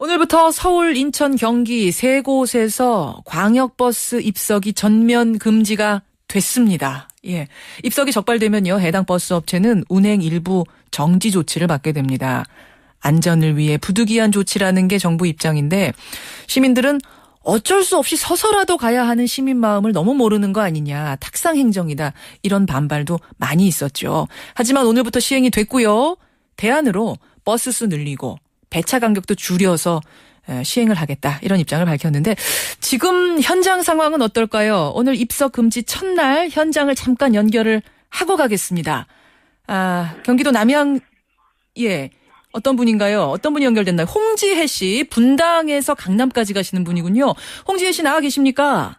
오늘부터 서울, 인천, 경기 세 곳에서 광역버스 입석이 전면 금지가 됐습니다. 예. 입석이 적발되면요, 해당 버스 업체는 운행 일부 정지 조치를 받게 됩니다. 안전을 위해 부득이한 조치라는 게 정부 입장인데 시민들은 어쩔 수 없이 서서라도 가야 하는 시민 마음을 너무 모르는 거 아니냐, 탁상 행정이다, 이런 반발도 많이 있었죠. 하지만 오늘부터 시행이 됐고요. 대안으로 버스 수 늘리고 배차 간격도 줄여서 시행을 하겠다, 이런 입장을 밝혔는데 지금 현장 상황은 어떨까요? 오늘 입석 금지 첫날 현장을 잠깐 연결을 하고 가겠습니다. 경기도 남양, 예, 어떤 분인가요? 어떤 분이 연결됐나요? 홍지혜 씨, 분당에서 강남까지 가시는 분이군요. 홍지혜 씨 나와 계십니까?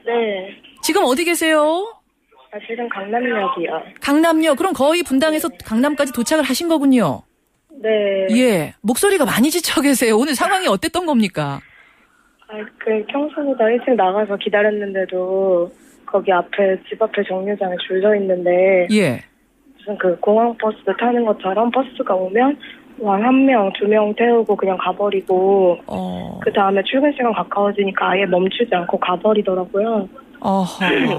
네. 지금 어디 계세요? 지금 강남역이요. 강남역. 그럼 거의 분당에서 강남까지 도착을 하신 거군요. 네. 예, 목소리가 많이 지쳐 계세요. 오늘 상황이 어땠던 겁니까? 평소보다 일찍 나가서 기다렸는데도 거기 앞에, 집 앞에 정류장에 줄 서 있는데. 예. 무슨 공항버스 타는 것처럼 버스가 오면 한 명, 두 명 태우고 그냥 가버리고. 그 다음에 출근 시간 가까워지니까 아예 멈추지 않고 가버리더라고요.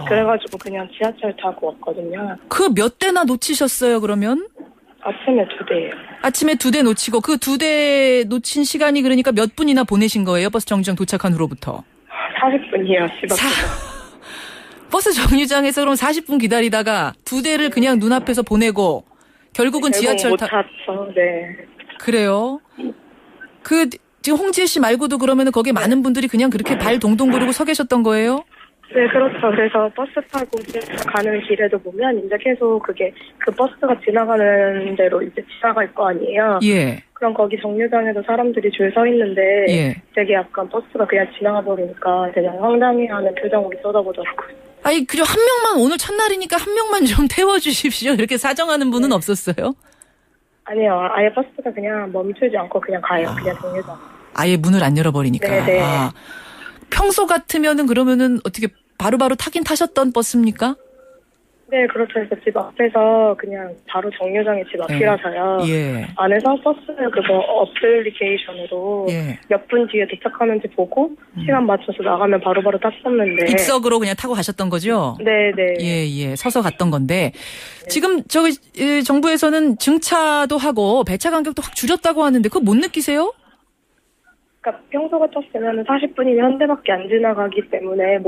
그래가지고 그냥 지하철 타고 왔거든요. 그 몇 대나 놓치셨어요, 그러면? 아침에 2대예요. 아침에 2대 놓치고 그 2대 놓친 시간이 그러니까 몇 분이나 보내신 거예요? 버스 정류장 도착한 후로부터? 40분이요, 집 앞에서. 버스 정류장에서 그럼 40분 기다리다가 2대를 그냥 눈앞에서 보내고 결국은 지하철 못 탔죠. 네. 그래요? 지금 홍지혜 씨 말고도 그러면은 거기에 많은 분들이 그냥 그렇게 발 동동 구르고 서 계셨던 거예요? 네, 그렇죠. 그래서 버스 타고 가는 길에도 보면 이제 계속 그 버스가 지나가는 대로 이제 지나갈 거 아니에요. 예. 그럼 거기 정류장에도 사람들이 줄 서 있는데. 예. 되게 약간 버스가 그냥 지나가 버리니까 그냥 황당해하는 표정으로 쏟아보더라고요. 그죠. 한 명만, 오늘 첫날이니까 한 명만 좀 태워주십시오, 이렇게 사정하는 분은 없었어요? 아니요. 아예 버스가 그냥 멈추지 않고 그냥 가요. 그냥 정류장. 아예 문을 안 열어버리니까. 네네. 평소 같으면은 그러면은 어떻게 바로바로 타긴 타셨던 버스입니까? 네, 그렇죠. 그래서 집 앞에서 그냥 바로 정류장이 집 앞이라서요. 예. 안에서 버스를 그거 어플리케이션으로 예. 몇 분 뒤에 도착하는지 보고 시간 맞춰서 나가면 바로바로 탔었는데. 입석으로 그냥 타고 가셨던 거죠? 네네. 예. 서서 갔던 건데. 지금 정부에서는 증차도 하고 배차 간격도 확 줄였다고 하는데 그거 못 느끼세요? 그러니까 평소 같았으면 40분이면 한 대밖에 안 지나가기 때문에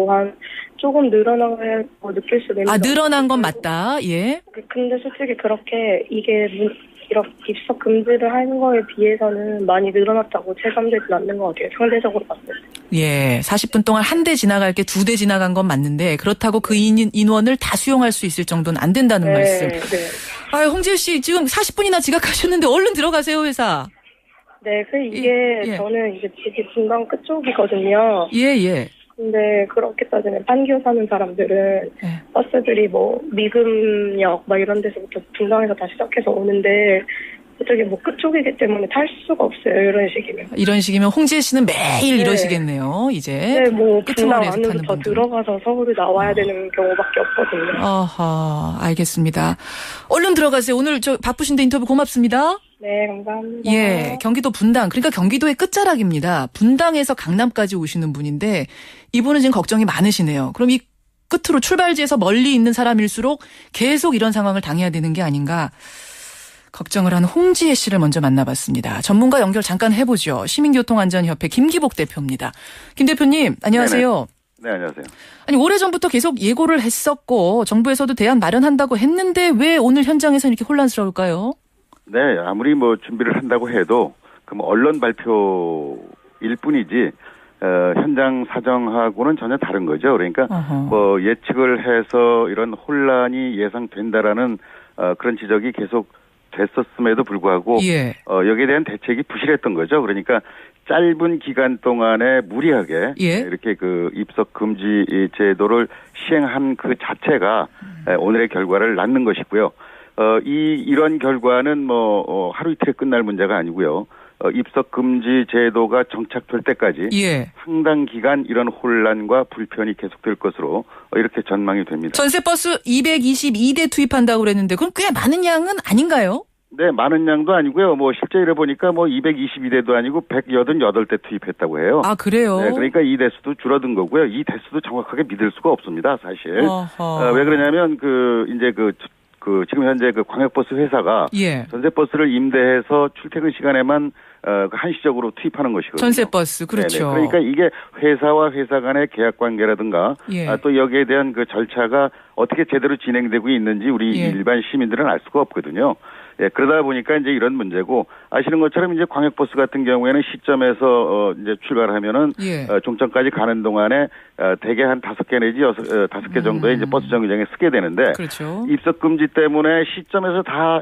조금 늘어난 걸 느낄 수도 있는데. 늘어난 건 맞다. 예. 근데 솔직히 그렇게 이게 이렇게 입석 금지를 하는 거에 비해서는 많이 늘어났다고 체감되진 않는 것 같아요. 상대적으로 봤을 때. 예. 40분 동안 한 대 지나갈 게 2대 지나간 건 맞는데 그렇다고 그 인원을 다 수용할 수 있을 정도는 안 된다는 말씀. 네. 홍지혜 씨 지금 40분이나 지각하셨는데 얼른 들어가세요, 회사. 네, 이게 저는 이제 집이 분당 끝쪽이거든요. 예. 근데 그렇게 따지면 판교 사는 사람들은 버스들이 미금역 이런 데서부터 분당에서 다 시작해서 오는데 저기 끝쪽이기 때문에 탈 수가 없어요. 이런 식이면 홍지혜 씨는 매일 이러시겠네요, 이제. 네, 분당 안으로 더 들어가서 서울을 나와야 되는 경우밖에 없거든요. 알겠습니다. 얼른 들어가세요. 오늘 바쁘신데 인터뷰 고맙습니다. 네, 감사합니다. 예, 경기도 분당. 그러니까 경기도의 끝자락입니다. 분당에서 강남까지 오시는 분인데 이분은 지금 걱정이 많으시네요. 그럼 이 끝으로 출발지에서 멀리 있는 사람일수록 계속 이런 상황을 당해야 되는 게 아닌가 걱정을 하는 홍지혜 씨를 먼저 만나봤습니다. 전문가 연결 잠깐 해보죠. 시민교통안전협회 김기복 대표입니다. 김 대표님, 안녕하세요. 네, 안녕하세요. 오래전부터 계속 예고를 했었고 정부에서도 대안 마련한다고 했는데 왜 오늘 현장에서 이렇게 혼란스러울까요? 네, 아무리 준비를 한다고 해도 언론 발표일 뿐이지 현장 사정하고는 전혀 다른 거죠. 그러니까 예측을 해서 이런 혼란이 예상된다라는 그런 지적이 계속 됐었음에도 불구하고 여기에 대한 대책이 부실했던 거죠. 그러니까 짧은 기간 동안에 무리하게 이렇게 입석 금지 제도를 시행한 그 자체가 오늘의 결과를 낳는 것이고요. 이런 결과는 하루 이틀에 끝날 문제가 아니고요. 입석 금지 제도가 정착될 때까지 상당 기간 이런 혼란과 불편이 계속될 것으로 이렇게 전망이 됩니다. 전세버스 222대 투입한다고 그랬는데 그럼 꽤 많은 양은 아닌가요? 네, 많은 양도 아니고요. 뭐 실제 이래 보니까 뭐 222대도 아니고 188대 투입했다고 해요. 아, 그래요? 네, 그러니까 이 대수도 줄어든 거고요. 이 대수도 정확하게 믿을 수가 없습니다, 사실. 왜 그러냐면 지금 현재 그 광역버스 회사가 예. 전세버스를 임대해서 출퇴근 시간에만 한시적으로 투입하는 것이거든요. 전세버스, 그렇죠. 네네. 그러니까 이게 회사와 회사 간의 계약 관계라든가 예. 또 여기에 대한 그 절차가 어떻게 제대로 진행되고 있는지 우리 예. 일반 시민들은 알 수가 없거든요. 예, 그러다 보니까 이제 이런 문제고 아시는 것처럼 이제 광역버스 같은 경우에는 시점에서 이제 출발하면은 예. 종점까지 가는 동안에 대개 한 5개 내지 5개 정도의 이제 버스 정류장에 서게 되는데 그렇죠. 입석 금지 때문에 시점에서 다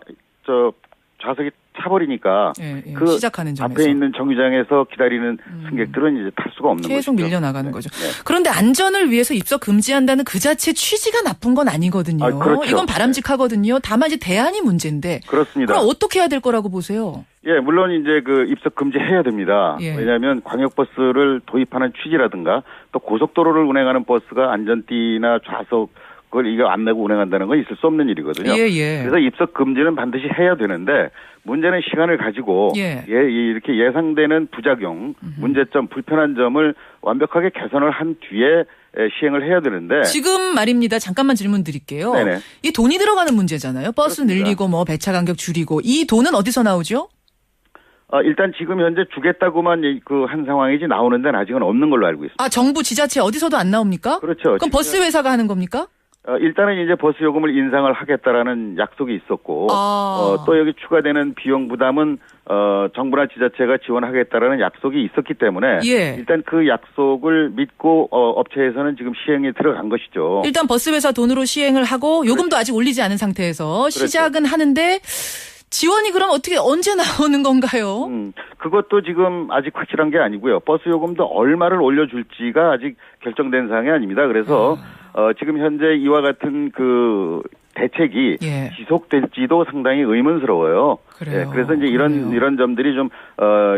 좌석이 차버리니까 예. 그 시작하는 점에서. 앞에 있는 정류장에서 기다리는 승객들은 이제 탈 수가 없는 거죠. 계속 밀려나가는 거죠. 네. 그런데 안전을 위해서 입석 금지한다는 그 자체 취지가 나쁜 건 아니거든요. 아, 그렇죠. 이건 바람직하거든요. 다만 이제 대안이 문제인데. 그렇습니다. 그럼 어떻게 해야 될 거라고 보세요? 예, 물론 이제 그 입석 금지해야 됩니다. 예. 왜냐하면 광역버스를 도입하는 취지라든가 또 고속도로를 운행하는 버스가 안전띠나 좌석을 이거 안 내고 운행한다는 건 있을 수 없는 일이거든요. 예. 그래서 입석 금지는 반드시 해야 되는데 문제는 시간을 가지고 이렇게 예상되는 부작용, 문제점, 불편한 점을 완벽하게 개선을 한 뒤에 시행을 해야 되는데 지금 말입니다. 잠깐만 질문 드릴게요. 네네. 이 돈이 들어가는 문제잖아요. 버스 그렇습니다. 늘리고 뭐 배차 간격 줄이고 이 돈은 어디서 나오죠? 일단 지금 현재 주겠다고만 그 한 상황이지 나오는 데는 아직은 없는 걸로 알고 있습니다. 아, 정부 지자체 어디서도 안 나옵니까? 그렇죠. 그럼 버스 회사가 하는 겁니까? 일단은 이제 버스 요금을 인상을 하겠다라는 약속이 있었고, 또 여기 추가되는 비용 부담은, 정부나 지자체가 지원하겠다라는 약속이 있었기 때문에, 예. 일단 그 약속을 믿고, 업체에서는 지금 시행에 들어간 것이죠. 일단 버스 회사 돈으로 시행을 하고 요금도 아직 올리지 않은 상태에서 시작은 하는데 지원이 그럼 어떻게 언제 나오는 건가요? 그것도 지금 아직 확실한 게 아니고요. 버스 요금도 얼마를 올려줄지가 아직 결정된 사항이 아닙니다. 그래서 지금 현재 이와 같은 그 대책이 지속될지도 상당히 의문스러워요. 그래요. 그래서 이제 이런 점들이 좀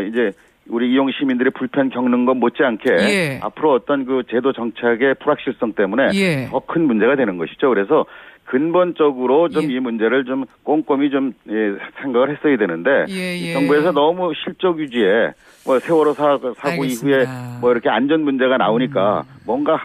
이제 우리 이용 시민들의 불편 겪는 것 못지않게 앞으로 어떤 그 제도 정착의 불확실성 때문에 더 큰 문제가 되는 것이죠. 그래서 근본적으로 좀 이 문제를 좀 꼼꼼히 좀 생각을 했어야 되는데 정부에서 너무 실적 유지에 뭐 세월호 사고 알겠습니다. 이후에 뭐 이렇게 안전 문제가 나오니까 뭔가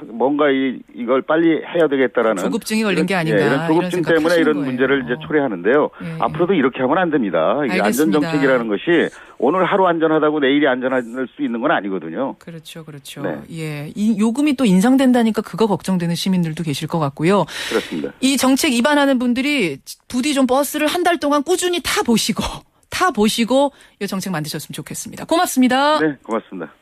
이걸 빨리 해야 되겠다라는 조급증이 걸린 게 아닌가 이런 조급증 이런 때문에 이런 거예요. 문제를 이제 초래하는데요. 앞으로도 이렇게 하면 안 됩니다. 이게 안전 정책이라는 것이 오늘 하루 안전하다고 내일이 안전할 수 있는 건 아니거든요. 그렇죠. 네. 예. 이 요금이 또 인상된다니까 그거 걱정되는 시민들도 계실 것 같고요. 그렇습니다. 이 정책 입안하는 분들이 부디 좀 버스를 한 달 동안 꾸준히 타 보시고 이 정책 만드셨으면 좋겠습니다. 고맙습니다. 네, 고맙습니다.